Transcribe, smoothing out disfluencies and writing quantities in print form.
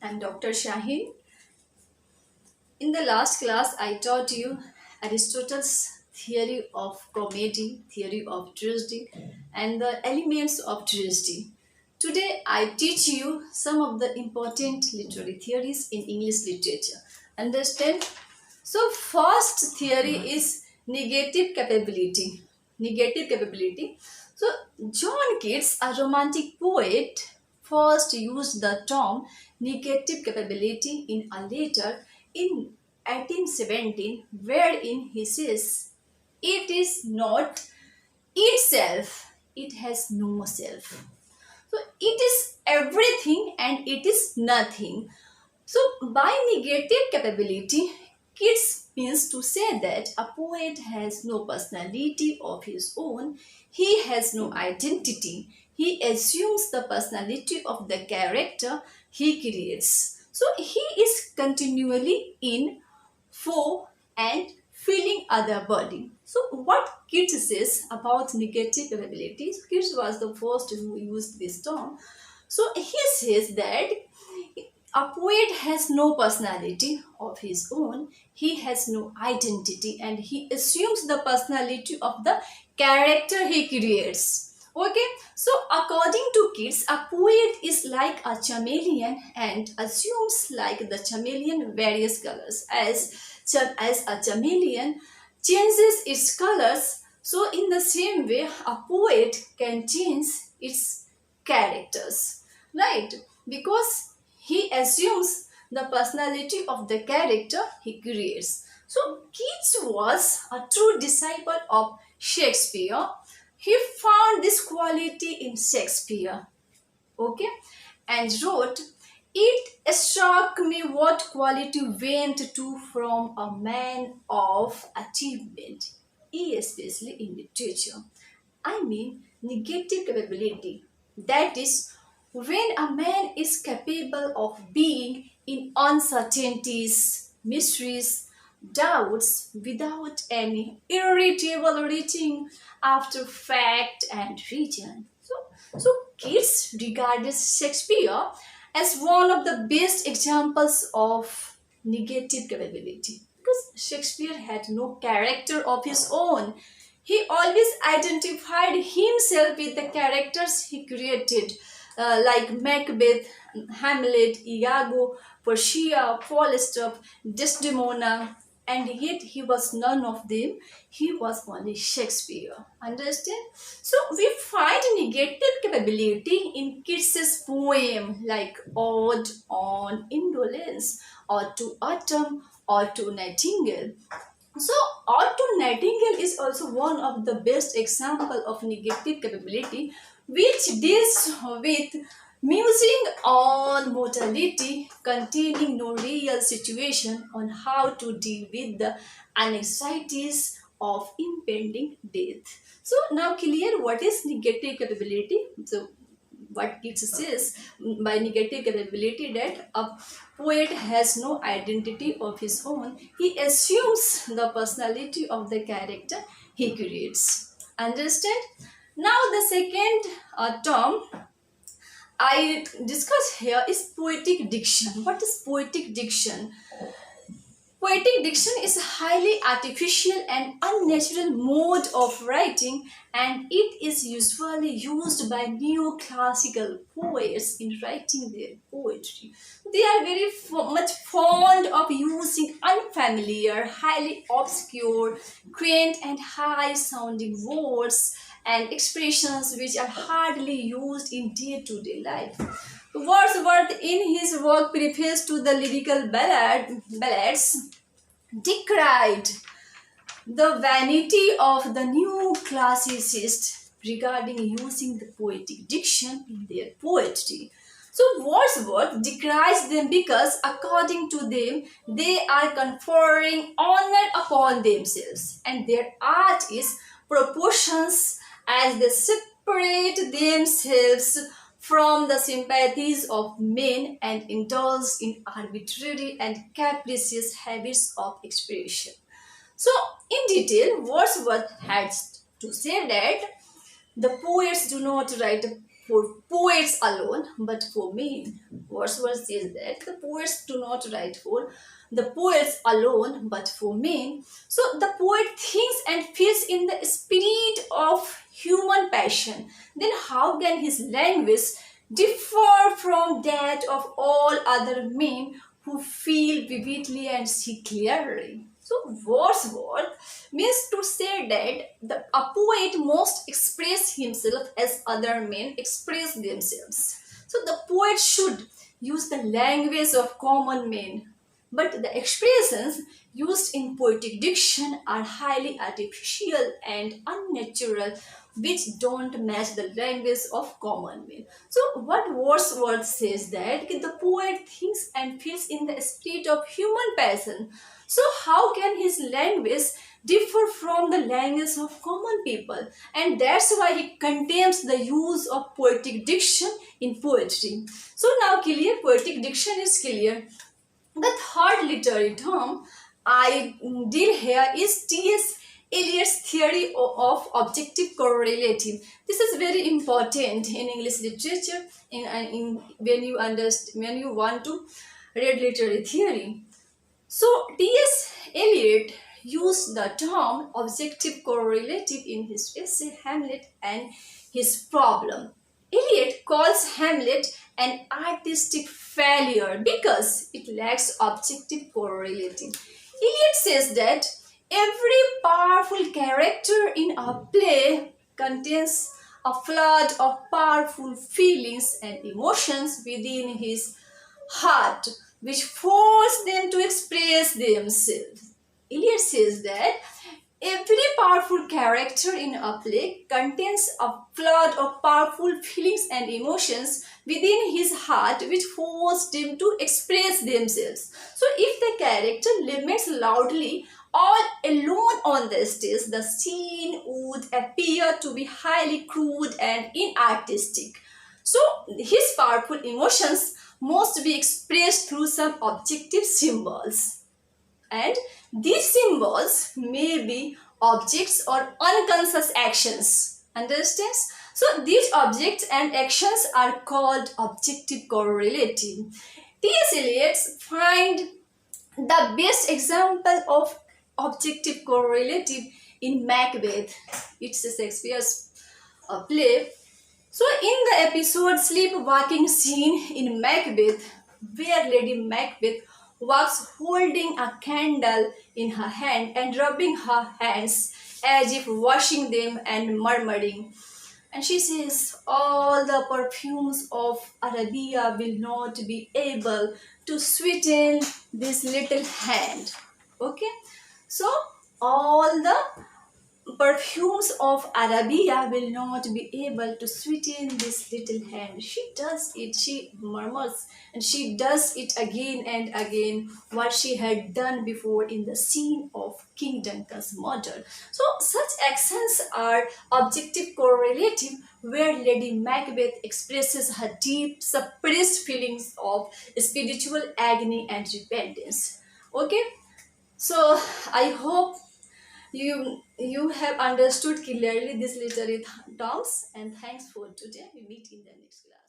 I'm Dr. Shahin. In the last class, I taught you Aristotle's theory of comedy, theory of tragedy, and the elements of tragedy. Today, I teach you some of the important literary theories in English literature. Understand? So, first theory is negative capability. Negative capability. So, John Keats, a romantic poet, first used the term negative capability in a letter in 1817, wherein he says, "It is not itself, it has no self." So, it is everything and it is nothing. So, by negative capability, Keats means to say that a poet has no personality of his own, he has no identity, he assumes the personality of the character he creates. So, he is continually in, for, and feeling other body. So, what Keats says about negative capabilities, Keats was the first who used this term. So, he says that a poet has no personality of his own, he has no identity, and he assumes the personality of the character he creates. Okay, so according to Keats, a poet is like a chameleon and assumes like the chameleon various colors. As a chameleon changes its colors, so in the same way, a poet can change its characters, right? Because he assumes the personality of the character he creates. So Keats was a true disciple of Shakespeare. He found this quality in Shakespeare, okay, and wrote, "It struck me what quality went to from a man of achievement, especially in literature. I mean, negative capability. That is, when a man is capable of being in uncertainties, mysteries, doubts without any irritable reaching after fact and reason." So Keats regarded Shakespeare as one of the best examples of negative capability because Shakespeare had no character of his own. He always identified himself with the characters he created, like Macbeth, Hamlet, Iago, Portia, Falstaff, Desdemona, and yet he was none of them. He was only Shakespeare. Understand? So we find negative capability in Keats's poem like Ode on Indolence, or To Autumn, or To Nightingale. So, Otto Nightingale is also one of the best example of negative capability, which deals with musing on mortality, containing no real situation on how to deal with the anxieties of impending death. So, now clear what is negative capability. So, what Keats says by negative capability, that a poet has no identity of his own. He assumes the personality of the character he creates. Understand? Now the second term I discuss here is poetic diction. What is poetic diction? Poetic diction is a highly artificial and unnatural mode of writing, and it is usually used by neoclassical poets in writing their poetry. They are very much fond of using unfamiliar, highly obscure, quaint, and high sounding words and expressions which are hardly used in day to day life. Wordsworth, in his work Preface to the Lyrical Ballads, decried the vanity of the new classicists regarding using the poetic diction in their poetry. So Wordsworth decries them because, according to them, they are conferring honor upon themselves, and their art is proportions as they separate themselves from the sympathies of men and indulge in arbitrary and capricious habits of expression. So, in detail, Wordsworth had to say that the poets do not write for poets alone, but for men. Wordsworth says that the poets do not write for the poets alone, but for men. So the poet thinks and feels in the spirit of human passion. Then how can his language differ from that of all other men who feel vividly and see clearly? So Wordsworth means to say that a poet must express himself as other men express themselves. So the poet should use the language of common men, but the expressions used in poetic diction are highly artificial and unnatural, which don't match the language of common men. So, what Wordsworth says that the poet thinks and feels in the spirit of human passion. So, how can his language differ from the language of common people? And that's why he condemns the use of poetic diction in poetry. So, now clear, poetic diction is clear. The third literary term I deal here is T.S. Eliot's theory of objective correlative. This is very important in English literature when you understand when you want to read literary theory. So T.S. Eliot used the term objective correlative in his essay Hamlet and his problem. Eliot calls Hamlet an artistic failure because it lacks objective correlative. Eliot says that every powerful character in a play contains a flood of powerful feelings and emotions within his heart, which force them to express themselves. Eliot says that every powerful character in a play contains a flood of powerful feelings and emotions within his heart which force them to express themselves. So if the character laments loudly all alone on the stage, the scene would appear to be highly crude and inartistic. So his powerful emotions must be expressed through some objective symbols. And these symbols may be objects or unconscious actions. Understands? So these objects and actions are called objective correlative. T.S. Eliot find the best example of objective correlative in Macbeth. It's a Shakespeare's play. So in the episode sleepwalking scene in Macbeth, where Lady Macbeth walks holding a candle in her hand and rubbing her hands as if washing them and murmuring. And she says, all the perfumes of Arabia will not be able to sweeten this little hand. Okay? So all the perfumes of Arabia will not be able to sweeten this little hand. She does it, she murmurs, and she does it again and again, what she had done before in the scene of King Duncan's murder. So, such actions are objective correlative, where Lady Macbeth expresses her deep, suppressed feelings of spiritual agony and repentance. Okay, so I hope you have understood clearly these literary terms, and thanks for today. We meet in the next class.